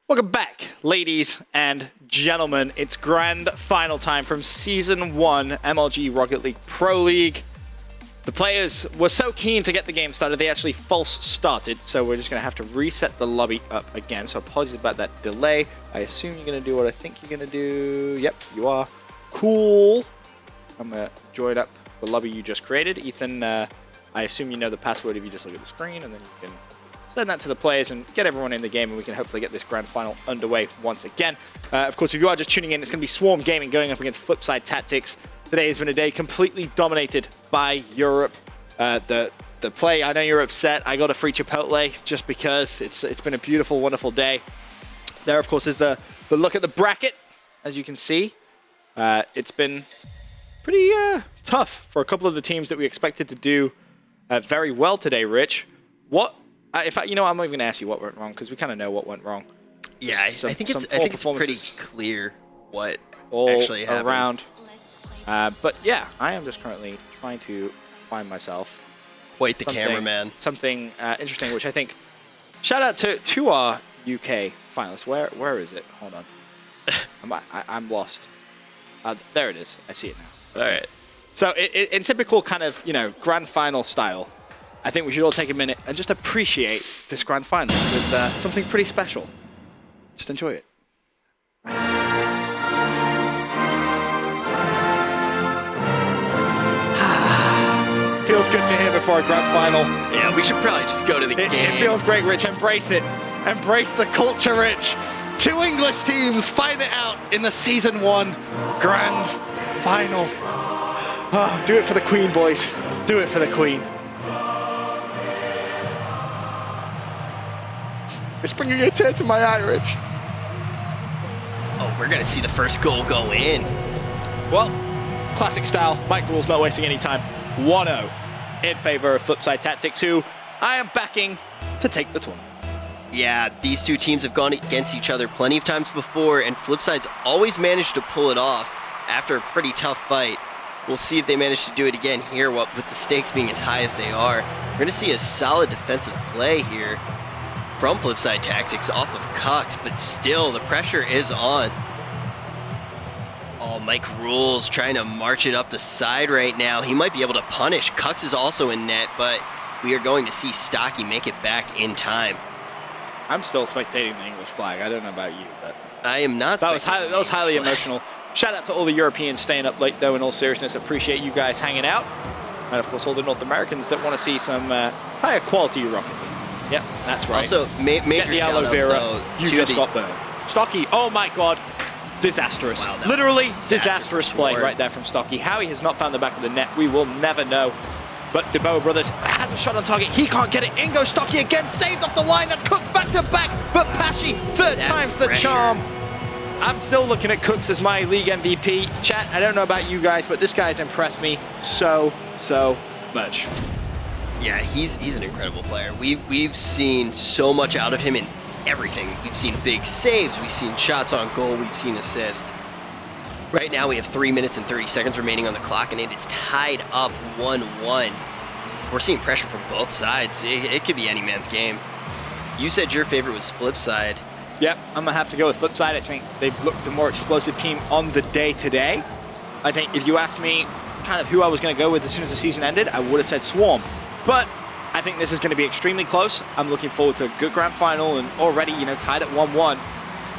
Welcome back, ladies and gentlemen. It's grand final time from Season 1 MLG Rocket League Pro League. The players were so keen to get the game started, they actually false started, so we're just going to have to reset the lobby up again. So apologies about that delay. I assume you're going to do what I think you're going to do. Yep, you are. Cool. I'm going to join up the lobby you just created. Ethan, I assume you know the password if you just look at the screen, and then you can send that to the players and get everyone in the game, and we can hopefully get this grand final underway once again. Of course, if you are just tuning in, it's going to be Swarm Gaming going up against Flipside Tactics. Today has been a day completely dominated by Europe. The play, I know you're upset. I got a free Chipotle just because it's been a beautiful, wonderful day. There, of course, is the look at the bracket. As you can see, it's been pretty tough for a couple of the teams that we expected to do very well today, Rich. What? In fact, you know, I'm not even going to ask you what went wrong because we kind of know what went wrong. Yeah, I think it's pretty clear what actually happened. Around. But yeah, I am just currently trying to find myself. Wait, the cameraman. Something interesting, which I think. Shout out to our UK finalists. Where is it? Hold on. I'm lost. There it is. I see it now. All right. So in typical kind of grand final style, I think we should all take a minute and just appreciate this grand final with something pretty special. Just enjoy it. Feels good to hear before a grand final. Yeah, we should probably just go to the game. It feels great, Rich. Embrace it. Embrace the culture, Rich. Two English teams fight it out in the Season 1 grand final. Oh, do it for the Queen, boys. Do it for the Queen. It's bringing a tear to my eye, Rich. Oh, we're going to see the first goal go in. Well, classic style. Mike Rule's not wasting any time. 1-0 in favor of Flipside Tactics, who I am backing to take the tournament. Yeah, these two teams have gone against each other plenty of times before, and Flipside's always managed to pull it off after a pretty tough fight. We'll see if they manage to do it again here with the stakes being as high as they are. We're going to see a solid defensive play here from Flipside Tactics off of Cox, but still the pressure is on. Oh, Mike Rule's trying to march it up the side right now. He might be able to punish. Cux is also in net, but we are going to see Stocky make it back in time. I'm still spectating the English flag. I don't know about you, but I am not. That was highly emotional. Shout out to all the Europeans staying up late, though, in all seriousness. Appreciate you guys hanging out. And, of course, all the North Americans that want to see some higher quality Rocket League. Yep, that's right. Also, major aloe vera. though, You just got burned. Stocky, oh my god. Disastrous. Wow, Literally disastrous play right there from Stocky. How he has not found the back of the net, we will never know. But DeBoa Brothers has a shot on target. He can't get it. In goes Stocky again. Saved off the line. That's Cooks back to back. But Pashy, third time's the charm. I'm still looking at Cooks as my league MVP. Chat, I don't know about you guys, but this guy's impressed me so much. Yeah, he's an incredible player. We've seen so much out of him in everything. We've seen big saves, we've seen shots on goal, we've seen assists. Right now we have 3 minutes and 30 seconds remaining on the clock, and it is tied up 1-1. We're seeing pressure from both sides. It could be any man's game. You said your favorite was Flipside. Yep, I'm gonna have to go with Flipside. I think they've looked the more explosive team on the day today. I think if you asked me kind of who I was gonna go with as soon as the season ended, I would have said Swarm. But I think this is going to be extremely close. I'm looking forward to a good grand final, and already, tied at 1-1.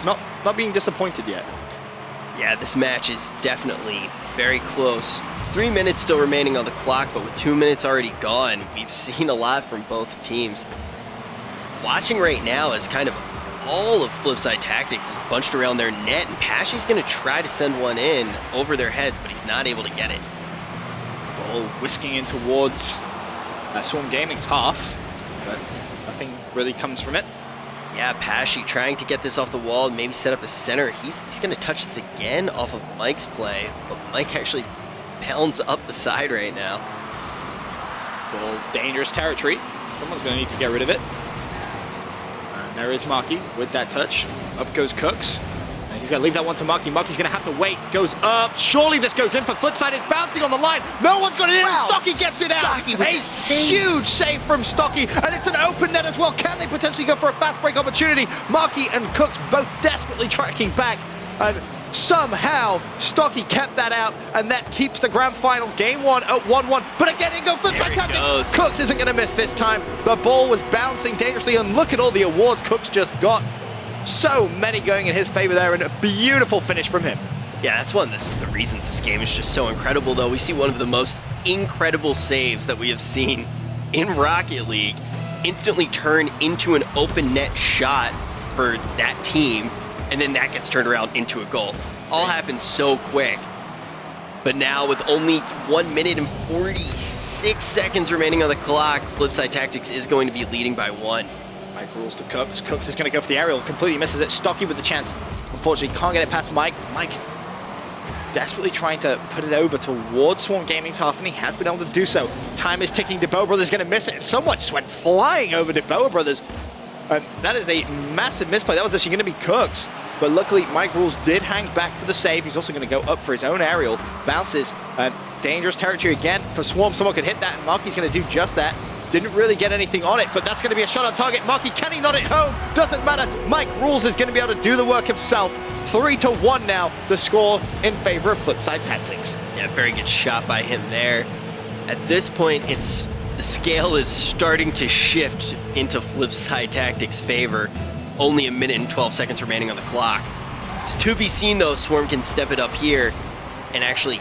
Not being disappointed yet. Yeah, this match is definitely very close. 3 minutes still remaining on the clock, but with 2 minutes already gone, we've seen a lot from both teams. Watching right now is kind of all of Flipside Tactics is bunched around their net, and Pashy's going to try to send one in over their heads, but he's not able to get it. Ball whisking in towards Swarm Gaming's half, but nothing really comes from it. Yeah, Pashy trying to get this off the wall and maybe set up a center. He's going to touch this again off of Mike's play, but Mike actually pounds up the side right now. Ball, dangerous territory. Someone's going to need to get rid of it. And there is Marky with that touch. Up goes Cooks. And he's going to leave that one to Marky. Marky's going to have to wait. Goes up. Surely this goes in for Flipside. It's bouncing on the line. No one's got it in. Wow. Stocky gets it out. Stocky with A that save. huge save from Stocky. And it's an open net as well. Can they potentially go for a fast break opportunity? Marky and Cooks both desperately tracking back. And somehow Stocky kept that out, and that keeps the grand final game 1 at 1-1. But again, it goes Flipside Tactics. Cooks isn't going to miss this time. The ball was bouncing dangerously, and look at all the awards Cooks just got. So many going in his favor there, and a beautiful finish from him. Yeah, that's one of the reasons this game is just so incredible, though. We see one of the most incredible saves that we have seen in Rocket League instantly turn into an open net shot for that team, and then that gets turned around into a goal. All happens so quick. But now with only 1 minute and 46 seconds remaining on the clock, Flipside Tactics is going to be leading by 1. Mike rules to Cooks. Cooks is going to go for the aerial. Completely misses it. Stocky with the chance. Unfortunately, can't get it past Mike. Mike desperately trying to put it over towards Swarm Gaming's half, and he has been able to do so. Time is ticking. DeBoa Brothers going to miss it, and someone just went flying over DeBoa Brothers. And that is a massive misplay. That was actually going to be Cooks. But luckily, Mike Rules did hang back for the save. He's also going to go up for his own aerial. Bounces. Dangerous territory again for Swarm. Someone could hit that, and Marky's going to do just that. Didn't really get anything on it, but that's going to be a shot on target. Marky, can he not hit home? Doesn't matter. Mike Rules is going to be able to do the work himself. 3-1 now, the score in favor of Flipside Tactics. Yeah, very good shot by him there. At this point, the scale is starting to shift into Flipside Tactics' favor. Only 1 minute and 12 seconds remaining on the clock. It's to be seen, though, Swarm can step it up here and actually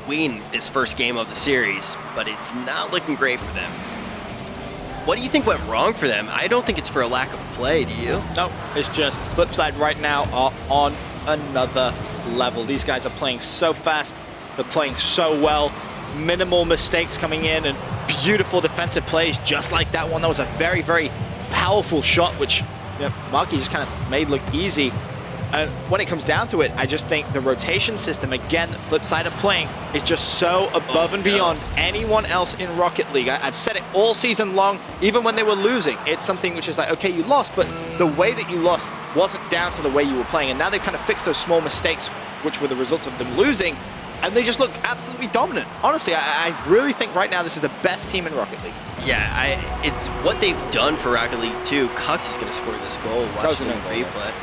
win this first game of the series, but it's not looking great for them. What do you think went wrong for them? I don't think it's for a lack of play, do you? No, it's just Flipside right now are on another level. These guys are playing so fast, they're playing so well, minimal mistakes coming in, and beautiful defensive plays just like that one. That was a very, very powerful shot, which Marky just kind of made look easy. And when it comes down to it, I just think the rotation system, again, that Flipside are playing, is just so above and beyond anyone else in Rocket League. I've said it all season long, even when they were losing. It's something which is like, okay, you lost, but the way that you lost wasn't down to the way you were playing. And now they've kind of fixed those small mistakes, which were the results of them losing, and they just look absolutely dominant. Honestly, I really think right now this is the best team in Rocket League. Yeah, it's what they've done for Rocket League, too. Cux is going to score this goal. Watching the replay.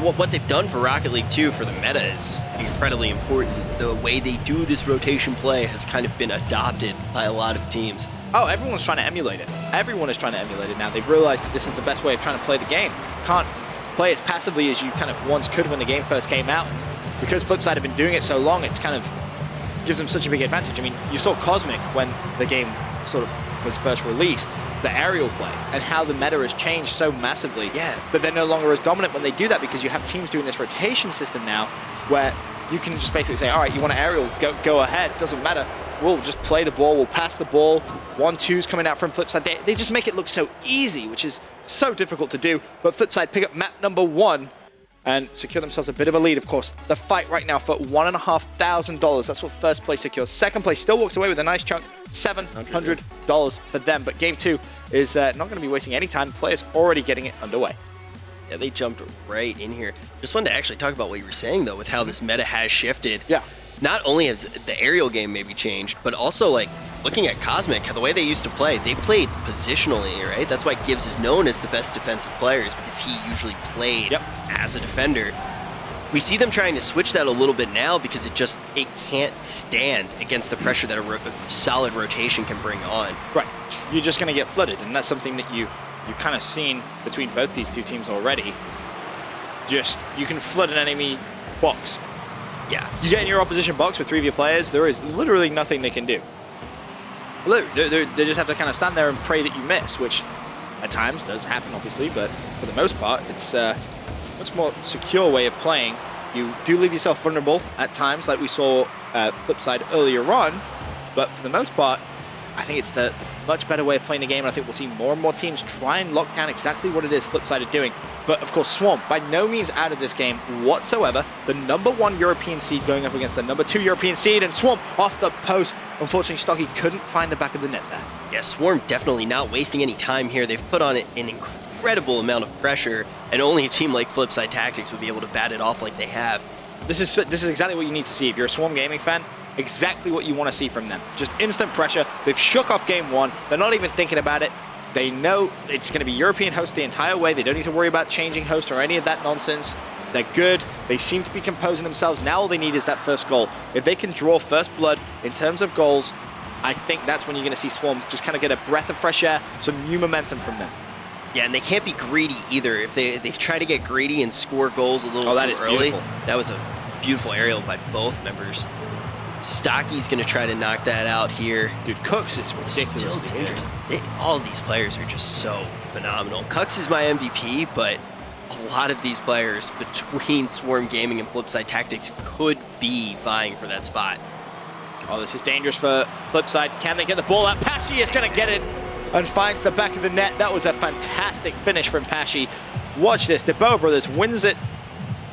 What they've done for Rocket League, too, for the meta is incredibly important. The way they do this rotation play has kind of been adopted by a lot of teams. Oh, everyone's trying to emulate it. Everyone is trying to emulate it now. They've realized that this is the best way of trying to play the game. Can't play as passively as you kind of once could when the game first came out. Because Flipside have been doing it so long, it's kind of gives them such a big advantage. I mean, you saw Cosmic when the game sort of was first released, the aerial play, and how the meta has changed so massively. Yeah. But they're no longer as dominant when they do that, because you have teams doing this rotation system now where you can just basically say, all right, you want an aerial, go ahead, doesn't matter. We'll just play the ball, we'll pass the ball. 1-2's coming out from Flipside. They just make it look so easy, which is so difficult to do. But Flipside pick up map number 1 and secure themselves a bit of a lead, of course. The fight right now for $1,500. That's what first place secures. Second place still walks away with a nice chunk, $700 for them. But game 2 is not going to be wasting any time. The players already getting it underway. Yeah, they jumped right in here. Just wanted to actually talk about what you were saying, though, with how this meta has shifted. Yeah. Not only has the aerial game maybe changed, but also, like, looking at Cosmic, the way they used to play, they played positionally, right? That's why Gibbs is known as the best defensive player, is because he usually played as a defender. We see them trying to switch that a little bit now because it can't stand against the pressure that a solid rotation can bring on. Right. You're just going to get flooded, and that's something that you kind of seen between both these two teams already. Just, you can flood an enemy box. Yeah. You get in your opposition box with 3 of your players, there is literally nothing they can do. They just have to kind of stand there and pray that you miss, which at times does happen, obviously, but for the most part, it's a much more secure way of playing. You do leave yourself vulnerable at times, like we saw Flipside earlier on, but for the most part, I think it's the much better way of playing the game, and I think we'll see more and more teams try and lock down exactly what it is Flipside are doing. But of course, Swarm, by no means out of this game whatsoever. The #1 European seed going up against the #2 European seed, and Swarm off the post. Unfortunately, Stocky couldn't find the back of the net there. Yeah, Swarm definitely not wasting any time here. They've put on an incredible amount of pressure, and only a team like Flipside Tactics would be able to bat it off like they have. This is exactly what you need to see. If you're a Swarm Gaming fan, exactly what you want to see from them. Just instant pressure. They've shook off game one. They're not even thinking about it. They know it's going to be European host the entire way. They don't need to worry about changing host or any of that nonsense. They're good. They seem to be composing themselves. Now all they need is that first goal. If they can draw first blood in terms of goals, I think that's when you're going to see Swarm just kind of get a breath of fresh air, some new momentum from them. Yeah, and they can't be greedy either. If they try to get greedy and score goals a little too early, beautiful. That was a beautiful aerial by both members. Stocky's going to try to knock that out here. Dude, Cooks is ridiculous. Still dangerous. All of these players are just so phenomenal. Cooks is my MVP, but a lot of these players between Swarm Gaming and Flipside Tactics could be vying for that spot. Oh, this is dangerous for Flipside. Can they get the ball out? Pashy is going to get it and finds the back of the net. That was a fantastic finish from Pashy. Watch this. The Bow Brothers wins it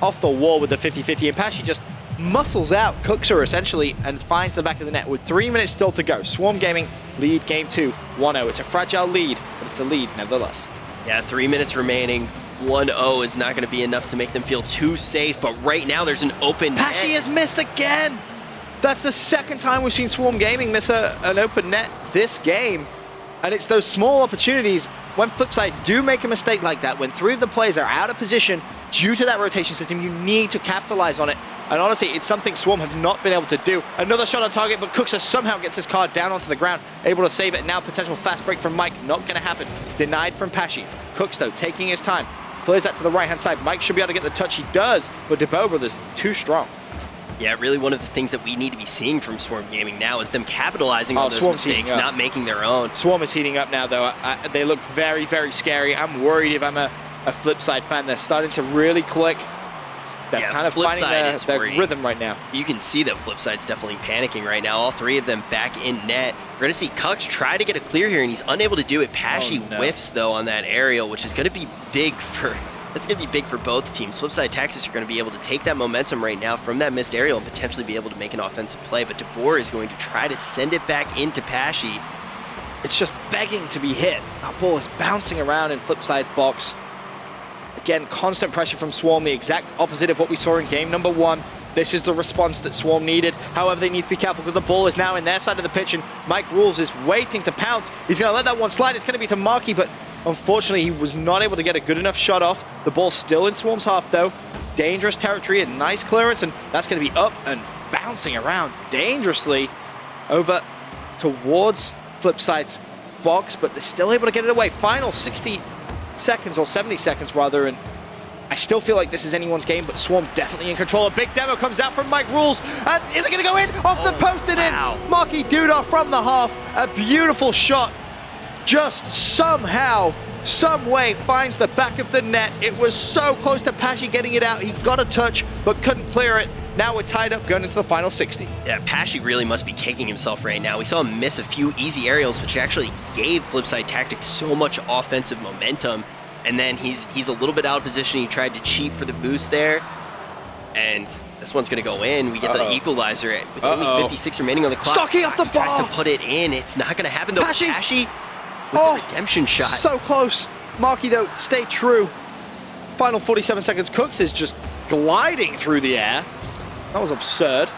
off the wall with the 50-50, and Pashy just muscles out Cookser essentially and finds the back of the net with 3 minutes still to go. Swarm Gaming lead game 2, 1-0. It's a fragile lead, but it's a lead nevertheless. Yeah, 3 minutes remaining. 1-0 is not going to be enough to make them feel too safe, but right now there's an open net. Pashy has missed again. That's the second time we've seen Swarm Gaming miss an open net this game. And it's those small opportunities when Flipside do make a mistake like that, when 3 of the players are out of position due to that rotation system, you need to capitalize on it. And honestly, it's something Swarm have not been able to do. Another shot on target, but Cookser somehow gets his card down onto the ground, able to save it. Now potential fast break from Mike, not going to happen. Denied from Pashy. Cooks, though, taking his time. Clears that to the right-hand side. Mike should be able to get the touch. He does, but DeBow Brothers, too strong. Yeah, really one of the things that we need to be seeing from Swarm Gaming now is them capitalizing on those mistakes, not making their own. Swarm is heating up now, though. They look very, very scary. I'm worried if I'm a Flipside fan. They're starting to really click. They're kind of finding their rhythm right now. You can see that Flipside's definitely panicking right now. All 3 of them back in net. We're going to see Kux try to get a clear here, and he's unable to do it. Pashy whiffs, though, on that aerial, which is going to be big for... That's going to be big for both teams. Flipside Tactics are going to be able to take that momentum right now from that missed aerial and potentially be able to make an offensive play, but DeBoer is going to try to send it back into Pashy. It's just begging to be hit. That ball is bouncing around in Flipside's box. Again, constant pressure from Swarm, the exact opposite of what we saw in game number 1. This is the response that Swarm needed. However, they need to be careful because the ball is now in their side of the pitch, and Mike Rules is waiting to pounce. He's going to let that one slide. It's going to be to Marky, but unfortunately, he was not able to get a good enough shot off. The ball still in Swarm's half, though. Dangerous territory, a nice clearance, and that's going to be up and bouncing around dangerously over towards Flipside's box, but they're still able to get it away. Final 60 seconds, or 70 seconds rather, and I still feel like this is anyone's game, but Swarm definitely in control. A big demo comes out from Mike Rules, and is it going to go in? Off the post and in! Marky Dudar from the half, a beautiful shot. Just somehow, some way finds the back of the net. It was so close to Pashy getting it out. He got a touch, but couldn't clear it. Now we're tied up going into the final 60. Yeah, Pashy really must be kicking himself right now. We saw him miss a few easy aerials, which actually gave Flipside Tactics so much offensive momentum. And then he's a little bit out of position. He tried to cheat for the boost there. And this one's going to go in. We get the equalizer with only 56 remaining on the clock. Stocky off the ball. Tries to put it in. It's not going to happen, though. Pashy with the redemption shot. So close. Marky, though, stay true. Final 47 seconds. Cooks is just gliding through the air. That was absurd.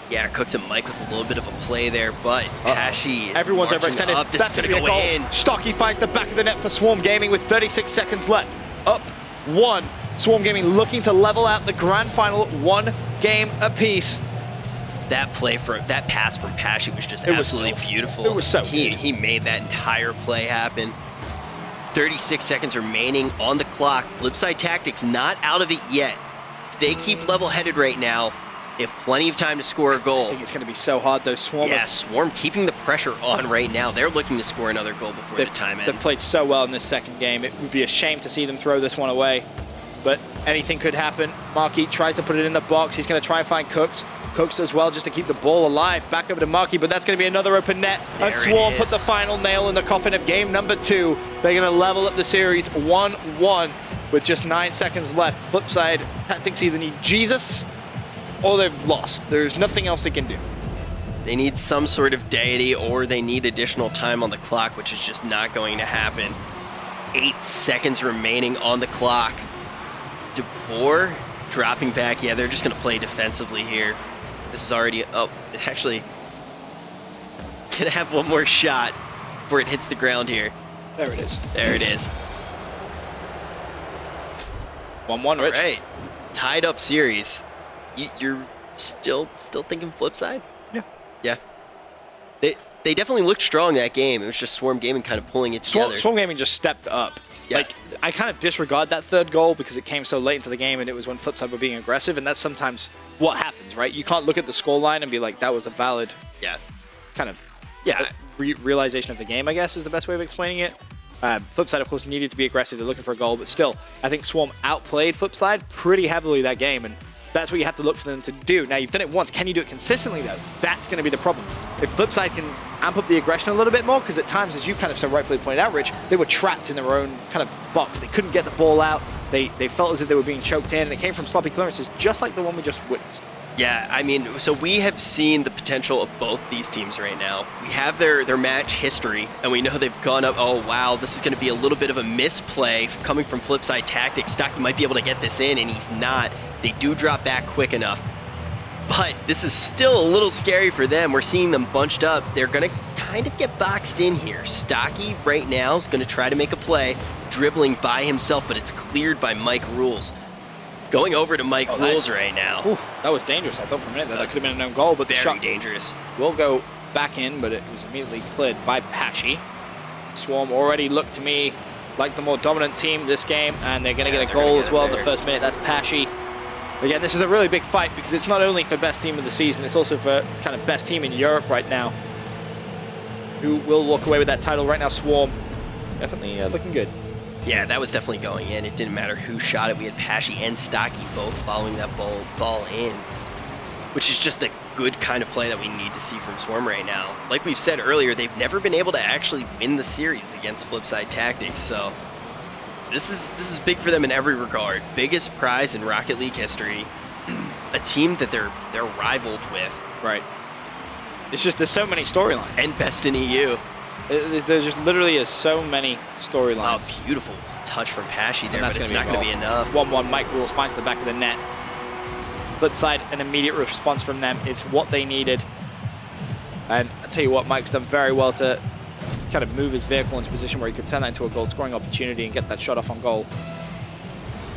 Yeah, Cooks and Mike with a little bit of a play there, but Pashy is everyone's overextended. Up. This is going to go in. Stocky finds the back of the net for Swarm Gaming with 36 seconds left. Up 1. Swarm Gaming looking to level out the grand final, 1 game apiece. That pass from Pashy was just absolutely beautiful. It was so good. He made that entire play happen. 36 seconds remaining on the clock. Flipside Tactics not out of it yet. If they keep level-headed right now, they have plenty of time to score a goal. I think it's going to be so hard, though. Swarm. Yeah, Swarm keeping the pressure on right now. They're looking to score another goal before the time ends. They've played so well in this second game. It would be a shame to see them throw this one away. But anything could happen. Marky tries to put it in the box. He's going to try and find Cooks. Cooks does well just to keep the ball alive. Back over to Marky, but that's going to be another open net. And Swarm put the final nail in the coffin of game number 2. They're going to level up the series 1-1 with just 9 seconds left. Flipside Tactics either need Jesus or they've lost. There's nothing else they can do. They need some sort of deity, or they need additional time on the clock, which is just not going to happen. 8 seconds remaining on the clock. DeBoer dropping back. Yeah, they're just going to play defensively here. This is already, oh, actually, gonna have one more shot before it hits the ground here. There it is. There it is. 1-1, Rich. All right, tied up series. You're still thinking flip side? Yeah. Yeah. They definitely looked strong that game. It was just Swarm Gaming kind of pulling it together. Swarm Gaming just stepped up. Yeah. Like, I kind of disregard that third goal because it came so late into the game and it was when Flipside were being aggressive, and that's sometimes what happens, right? You can't look at the scoreline and be like, that was a valid kind of realization of the game, I guess, is the best way of explaining it. Flipside, of course, needed to be aggressive. They're looking for a goal, but still, I think Swarm outplayed Flipside pretty heavily that game, and that's what you have to look for them to do. Now, you've done it once. Can you do it consistently, though? That's going to be the problem. If Flipside can amp up the aggression a little bit more, because at times, as you kind of so rightfully pointed out, Rich, they were trapped in their own kind of box. They couldn't get the ball out. They felt as if they were being choked in, and it came from sloppy clearances, just like the one we just witnessed. Yeah, I mean, so we have seen the potential of both these teams right now. We have their match history, and we know they've gone up, oh, wow, this is going to be a little bit of a misplay coming from Flipside Tactics. Stocky might be able to get this in, and he's not. They do drop back quick enough. But this is still a little scary for them. We're seeing them bunched up. They're going to kind of get boxed in here. Stocky right now is going to try to make a play, dribbling by himself, but it's cleared by Mike Rules. Going over to Mike Rules right now. Ooh, that was dangerous. I thought for a minute that could have been a known goal, but the very shot dangerous. Will go back in, but it was immediately cleared by Pashy. Swarm already looked to me like the more dominant team this game, and they're going to get a goal as well in the first minute. That's Pashy. Again, this is a really big fight because it's not only for best team of the season, it's also for kind of best team in Europe right now. Who will walk away with that title right now? Swarm. Definitely looking good. Yeah, that was definitely going in. It didn't matter who shot it. We had Pashy and Stocky both following that ball in, which is just a good kind of play that we need to see from Swarm right now. Like we've said earlier, they've never been able to actually win the series against Flipside Tactics, so this is big for them in every regard. Biggest prize in Rocket League history. A team that they're rivaled with. Right. It's just there's so many storylines. And best in EU. There just literally is so many storylines. Oh, beautiful touch from Pashy there, but it's not going to be enough. 1-1, Mike Rules finds the back of the net. Flipside, an immediate response from them is what they needed. And I tell you what, Mike's done very well to kind of move his vehicle into a position where he could turn that into a goal-scoring opportunity and get that shot off on goal.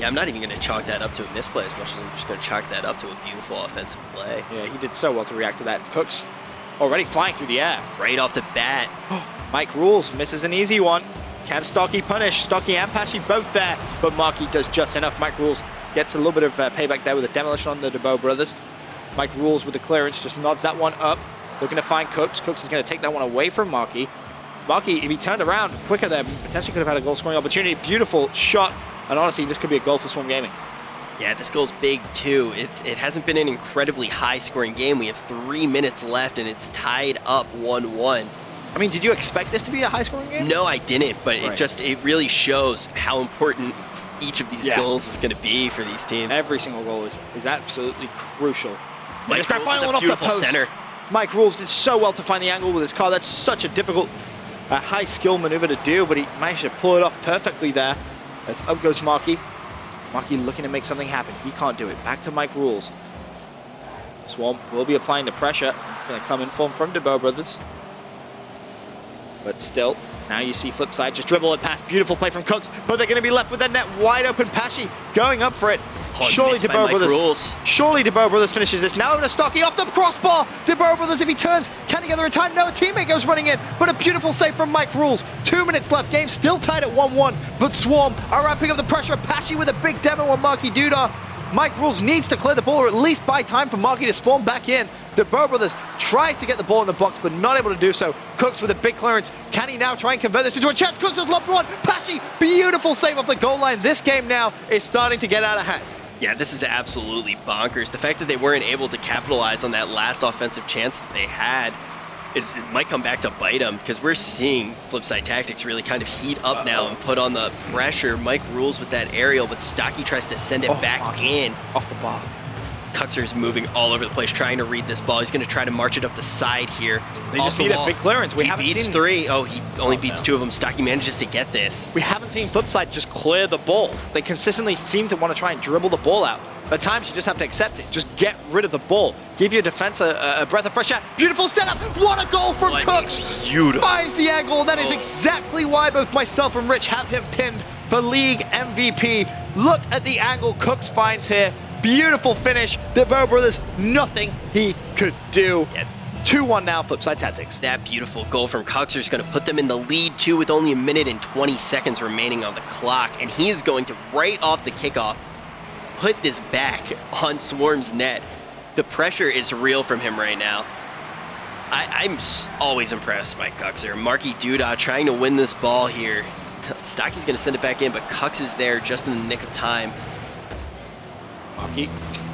Yeah, I'm not even going to chalk that up to a misplay as much as I'm just going to chalk that up to a beautiful offensive play. Yeah, he did so well to react to that. Cooks already flying through the air. Right off the bat. Mike Rules misses an easy one. Can Stocky punish? Stocky and Pashy both there, but Marky does just enough. Mike Rules gets a little bit of payback there with a demolition on the DeBow brothers. Mike Rules with the clearance just nods that one up. Looking to find Cooks. Cooks is going to take that one away from Marky. Marky, if he turned around quicker there, potentially could have had a goal-scoring opportunity. Beautiful shot, and honestly, this could be a goal for Swarm Gaming. Yeah, this goal's big too. It hasn't been an incredibly high-scoring game. We have 3 minutes left, and it's tied up 1-1. I mean, did you expect this to be a high-scoring game? No, I didn't, but it really shows how important each of these goals is going to be for these teams. Every single goal is absolutely crucial. Mike Rules with a beautiful center. Mike Rules did so well to find the angle with his car. That's such a difficult, high-skill maneuver to do, but he managed to pull it off perfectly there. As up goes Marky. Marky looking to make something happen. He can't do it. Back to Mike Rules. Swarm will be applying the pressure. Going to come in form from DeBow brothers. But still, now you see Flipside just dribble it past. Beautiful play from Cooks, but they're going to be left with that net wide open. Pashy going up for it. Surely DeBow brothers finishes this. Now over to Stocky off the crossbar. DeBow brothers, if he turns, can he get there in time? No, a teammate goes running in, but a beautiful save from Mike Rules. 2 minutes left, game still tied at 1-1, but Swarm are ramping up the pressure. Pashy with a big demo on Marky Dudar. Mike Rules needs to clear the ball, or at least buy time for Marky to spawn back in. DeBow brothers tries to get the ball in the box, but not able to do so. Cooks with a big clearance. Can he now try and convert this into a chance? Cooks has lobbed one. Pashy, beautiful save off the goal line. This game now is starting to get out of hand. Yeah, this is absolutely bonkers. The fact that they weren't able to capitalize on that last offensive chance that they had it might come back to bite them, because we're seeing Flipside Tactics really kind of heat up now and put on the pressure. Mike Rules with that aerial, but Stocky tries to send it back in. Off the bar. Cuxer is moving all over the place, trying to read this ball. He's going to try to march it up the side here. They just need a big clearance. He beats 3. Oh, he only beats 2 of them. Stocky manages to get this. We haven't seen Flipside just clear the ball. They consistently seem to want to try and dribble the ball out. At times, you just have to accept it. Just get rid of the ball. Give your defense a breath of fresh air. Beautiful setup. What a goal from Cooks. Beautiful. Finds the angle. That is exactly why both myself and Rich have him pinned for league MVP. Look at the angle Cooks finds here. Beautiful finish. The Vo brothers, nothing he could do. Yeah. 2-1 now, Flipside Tactics. That beautiful goal from Cuxer is going to put them in the lead, too, with only 1 minute and 20 seconds remaining on the clock. And he is going to, right off the kickoff, put this back on Swarm's net. The pressure is real from him right now. I'm always impressed by Cuxer. Marky Duda trying to win this ball here. Stocky's going to send it back in, but Cux is there just in the nick of time.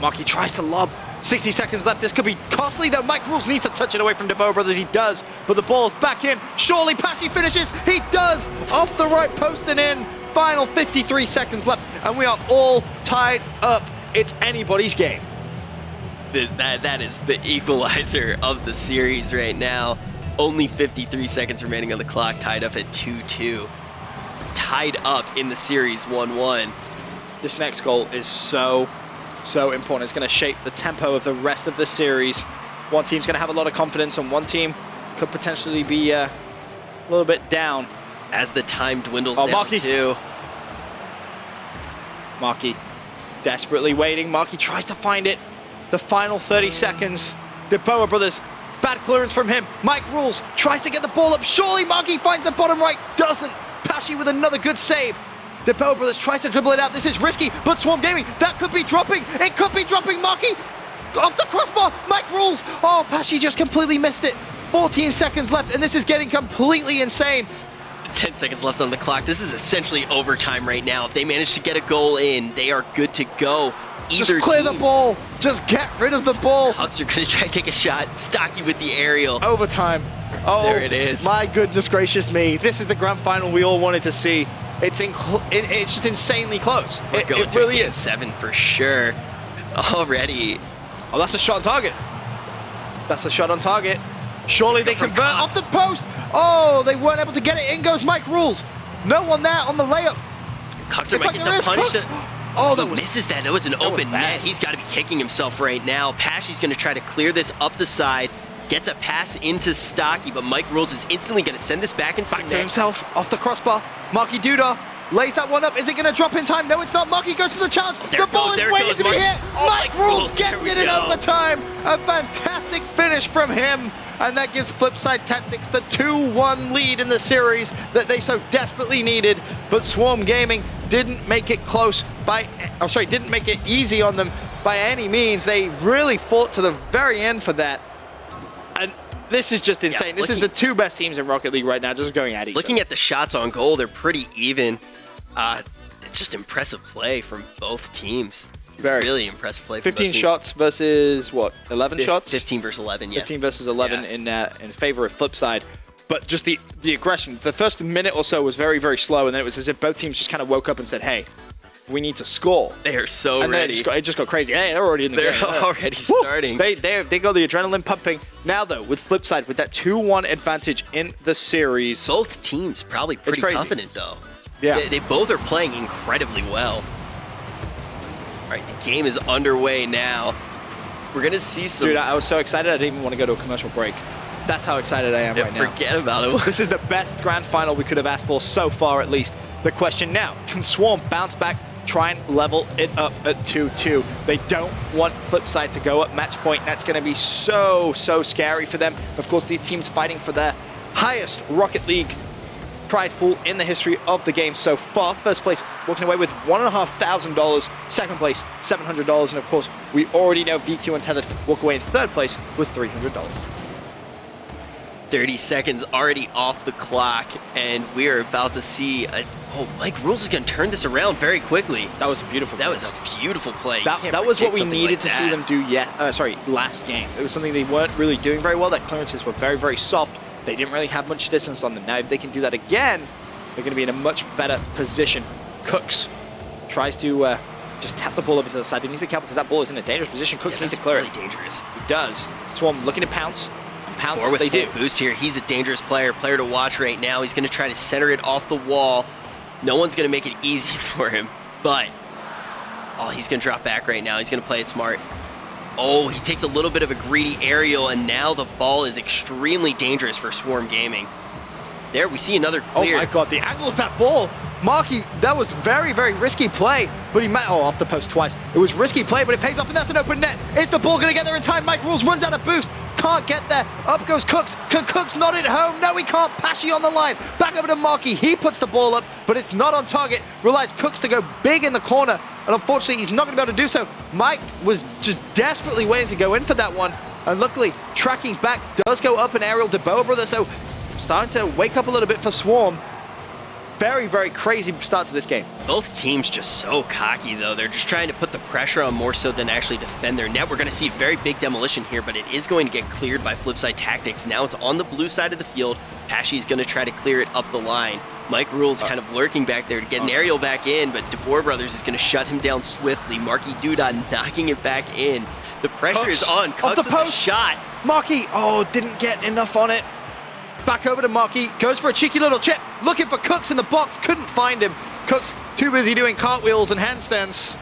Marky tries to lob. 60 seconds left. This could be costly, though. Mike Rules needs to touch it away from DeBow Brothers. He does, but the ball's back in. Surely Pashi finishes. He does. Off the right post and in. Final 53 seconds left, and we are all tied up. It's anybody's game. That is the equalizer of the series right now. Only 53 seconds remaining on the clock, tied up at 2-2. Tied up in the series 1-1. This next goal is so important. It's going to shape the tempo of the rest of the series. One team's going to have a lot of confidence, and one team could potentially be a little bit down. As the time dwindles down too. Marky desperately waiting. Marky tries to find it. The final 30 seconds. The Boa brothers, bad clearance from him. Mike Rules tries to get the ball up. Surely Marky finds the bottom right. Doesn't. Pashi with another good save. The Boa brothers tries to dribble it out. This is risky, but Swarm Gaming, that could be dropping. It could be dropping. Marky off the crossbar. Mike Rules. Oh, Pashi just completely missed it. 14 seconds left, and this is getting completely insane. 10 seconds left on the clock. This is essentially overtime right now. If they manage to get a goal in, they are good to go. Just clear the ball. Just get rid of the ball. Hucks are going to try to take a shot. Stocky with the aerial. Overtime. Oh, there it is. My goodness gracious me. This is the grand final we all wanted to see. It's just insanely close. It really is. 7 for sure. Already. Oh, that's a shot on target. That's a shot on target. Surely they convert off the post. Oh, they weren't able to get it. In goes Mike Rules. No one there on the layup. Cuxer might get to punish it. Oh, he misses that. That was an open net. He's got to be kicking himself right now. Pashy's going to try to clear this up the side. Gets a pass into Stocky, but Mike Rules is instantly going to send this back into the net. To himself, off the crossbar. Marky Duda lays that one up. Is it going to drop in time? No, it's not. Marky goes for the challenge. The ball is waiting to be hit. Mike Rules gets it in overtime. A fantastic finish from him. And that gives Flipside Tactics the 2-1 lead in the series that they so desperately needed. But Swarm Gaming didn't make it didn't make it easy on them by any means. They really fought to the very end for that. And this is just insane. This is the two best teams in Rocket League right now, just going at each other. Looking at the shots on goal, they're pretty even. It's just impressive play from both teams. Really impressive play. 15 shots versus what? 11 shots? 15 versus 11. Yeah. 15 versus 11 in favor of Flipside. But just the aggression. The first minute or so was very, very slow, and then it was as if both teams just kind of woke up and said, "Hey, we need to score." They are so and ready. It just got crazy. Hey, they're already in the game. They're already starting. They got the adrenaline pumping. Now though, with Flipside, with that 2-1 advantage in the series, both teams probably pretty confident though. Yeah, they both are playing incredibly well. All right, the game is underway now. We're gonna see some. Dude, I was so excited I didn't even want to go to a commercial break. That's how excited I am right now. Forget about it. This is the best grand final we could have asked for so far, at least. The question now, can Swarm bounce back, try and level it up at 2-2? They don't want Flipside to go up match point. That's going to be so scary for them. Of course, these teams fighting for their highest Rocket League prize pool in the history of the game so far. First place walking away with $1,500. Second place, $700. And of course, we already know VQ and Tethered walk away in third place with $300. 30 seconds already off the clock, and we are about to see Mike Rules is going to turn this around very quickly. That was a beautiful play. That was a beautiful play. That was what we needed to see them do last game. It was something they weren't really doing very well. That clearances were very, very soft. They didn't really have much distance on them. Now, if they can do that again, they're going to be in a much better position. Cooks tries to just tap the ball over to the side. They need to be careful because that ball is in a dangerous position. Cooks need to clear really it. Dangerous. He does. Swarm looking to pounce. And pounce, Or with they full do. boost here. He's a dangerous player to watch right now. He's going to try to center it off the wall. No one's going to make it easy for him, but oh, he's going to drop back right now. He's going to play it smart. Oh, he takes a little bit of a greedy aerial, and now the ball is extremely dangerous for Swarm Gaming. There, we see another clear. Oh my god, the angle of that ball. Marky, that was very, very risky play, but he met, oh, off the post twice. It was risky play, but it pays off, and that's an open net. Is the ball gonna get there in time? Mike Rules runs out of boost, can't get there. Up goes Cooks. Can Cooks not hit home? No, he can't. Pashy on the line. Back over to Marky. He puts the ball up, but it's not on target. Relies Cooks to go big in the corner, and unfortunately, he's not gonna be able to do so. Mike was just desperately waiting to go in for that one, and luckily, tracking back does go up an aerial to Boa Brothers, so starting to wake up a little bit for Swarm. Very, very crazy start to this game. Both teams just so cocky, though. They're just trying to put the pressure on more so than actually defend their net. We're going to see a very big demolition here, but it is going to get cleared by Flipside Tactics. Now it's on the blue side of the field. Pashy's going to try to clear it up the line. Mike Rule's kind of lurking back there to get an aerial back in, but DeBoer Brothers is going to shut him down swiftly. Marky Duda knocking it back in. The pressure is on. Cooks off the post shot. Marky, oh, didn't get enough on it. Back over to Marky, goes for a cheeky little chip, looking for Cooks in the box, couldn't find him. Cooks too busy doing cartwheels and handstands.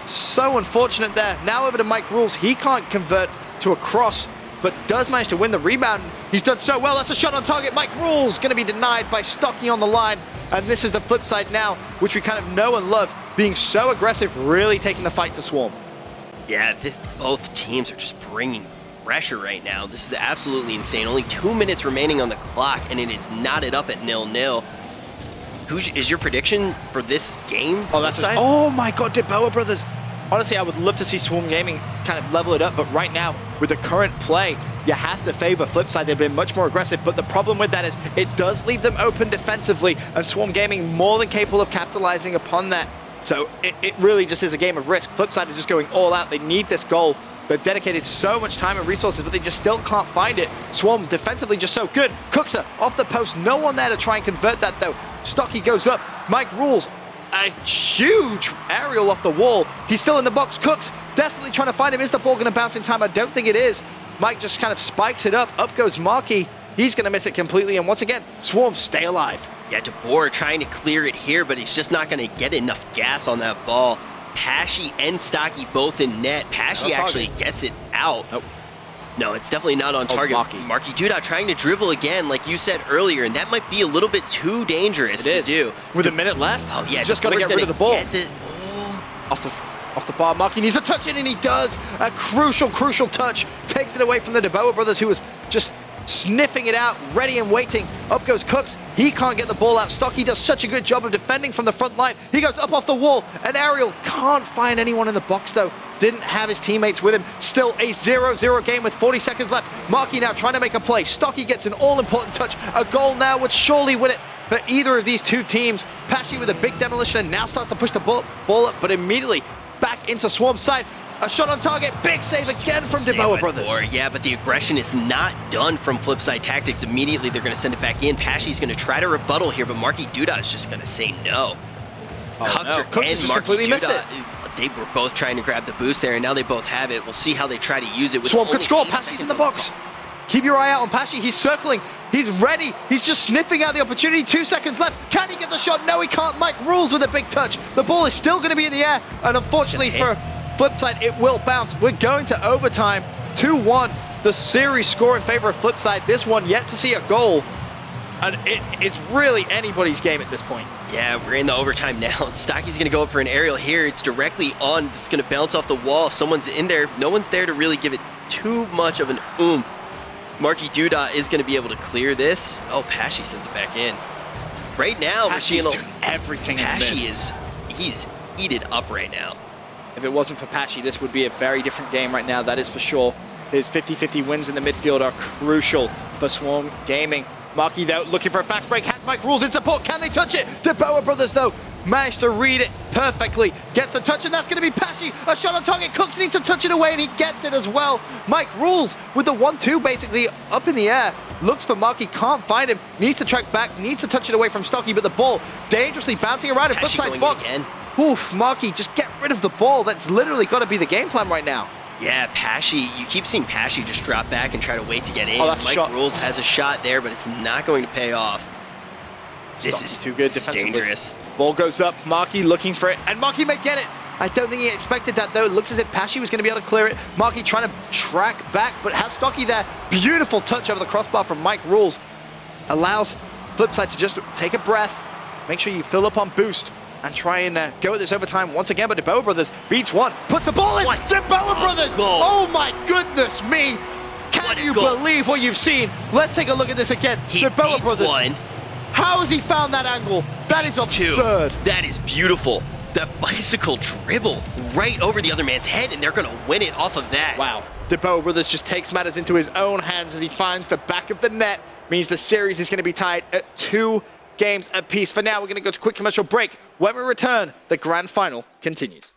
So unfortunate there. Now over to Mike Rules, he can't convert to a cross, but does manage to win the rebound. He's done so well, that's a shot on target. Mike Rules gonna be denied by Stocky on the line, and this is the flip side now, which we kind of know and love, being so aggressive, really taking the fight to Swarm. Yeah, both teams are just bringing pressure right now. This is absolutely insane. Only 2 minutes remaining on the clock, and it is knotted up at 0-0. Is your prediction for this game? Oh, that's oh my god, Boa Brothers. Honestly, I would love to see Swarm Gaming kind of level it up, but right now, with the current play, you have to favor Flipside. They've been much more aggressive, but the problem with that is it does leave them open defensively, and Swarm Gaming more than capable of capitalizing upon that. So it really just is a game of risk. Flipside are just going all out. They need this goal. They've dedicated so much time and resources, but they just still can't find it. Swarm defensively just so good. Cooksa off the post. No one there to try and convert that, though. Stocky goes up. Mike Rules. A huge aerial off the wall. He's still in the box. Cooks desperately trying to find him. Is the ball going to bounce in time? I don't think it is. Mike just kind of spikes it up. Up goes Marky. He's going to miss it completely. And once again, Swarm stay alive. Yeah, DeBoer trying to clear it here, but he's just not going to get enough gas on that ball. Pashy and Stocky both in net. Pashy actually gets it out. Nope. No, it's definitely not on target. Marky Duda trying to dribble again, like you said earlier, and that might be a little bit too dangerous to do. With a minute left? Oh, yeah. Just got to get rid of the ball. Off the bar, Marky needs a touch in, and he does. A crucial, crucial touch. Takes it away from the DeBoa Brothers, who was just sniffing it out, ready and waiting. Up goes Cooks. He can't get the ball out. Stocky does such a good job of defending from the front line. He goes up off the wall. And Ariel can't find anyone in the box, though. Didn't have his teammates with him. Still a 0-0 game with 40 seconds left. Marky now trying to make a play. Stocky gets an all-important touch. A goal now would surely win it for either of these two teams. Pashy with a big demolition and now starts to push the ball up, but immediately back into Swarm's side. A shot on target, big save again from DeBoa Brothers. Yeah, but the aggression is not done from Flipside Tactics. Immediately, they're going to send it back in. Pashy's going to try to rebuttal here, but Marky Duda is just going to say no. Cooks just completely missed it. They were both trying to grab the boost there, and now they both have it. We'll see how they try to use it. With Swarm could score. Pashy's in the box. Keep your eye out on Pashy. He's circling. He's ready. He's just sniffing out the opportunity. 2 seconds left. Can he get the shot? No, he can't. Mike Rules with a big touch. The ball is still going to be in the air, and unfortunately for Flipside, it will bounce. We're going to overtime. 2-1. The series score in favor of Flipside. This one yet to see a goal. And it's really anybody's game at this point. Yeah, we're in the overtime now. Stocky's going to go up for an aerial here. It's directly on. It's going to bounce off the wall. If someone's in there, no one's there to really give it too much of an oomph. Marky Duda is going to be able to clear this. Oh, Pashy sends it back in. Right now, Pashy's doing everything. Pashy he's heated up right now. If it wasn't for Pashy, this would be a very different game right now, that is for sure. His 50-50 wins in the midfield are crucial for Swarm Gaming. Marky, though, looking for a fast break. Has Mike Rules in support. Can they touch it? DeBoa Brothers, though, managed to read it perfectly. Gets the touch, and that's going to be Pashy. A shot on target. Cooks needs to touch it away, and he gets it as well. Mike Rules with the 1-2 basically up in the air. Looks for Marky, can't find him. Needs to track back, needs to touch it away from Stocky, but the ball dangerously bouncing around in Flipside's box. Oof, Marky, just get rid of the ball. That's literally got to be the game plan right now. Yeah, Pashy, you keep seeing Pashy just drop back and try to wait to get in. Oh, that's a Mike shot. Rules has a shot there, but it's not going to pay off. This is too good this is defensively. dangerous. Ball goes up, Marky looking for it, and Marky may get it. I don't think he expected that though. It looks as if Pashy was going to be able to clear it. Marky trying to track back, but has Stocky there. Beautiful touch over the crossbar from Mike Rules. Allows Flipside to just take a breath, make sure you fill up on boost, and try and go at this overtime once again. But DeBoa Brothers beats one, puts the ball in. What? DeBoa Brothers! Goal. Oh my goodness me! What Can a you goal. believe what you've seen? Let's take a look at this again. He DeBoa beats Brothers. one. How has he found that angle? That is Two. absurd. That is beautiful. That bicycle dribble right over the other man's head, and they're going to win it off of that. Wow. DeBoa Brothers just takes matters into his own hands as he finds the back of the net. Means the series is going to be tied at 2 games apiece. For now, we're going to go to a quick commercial break. When we return, the grand final continues.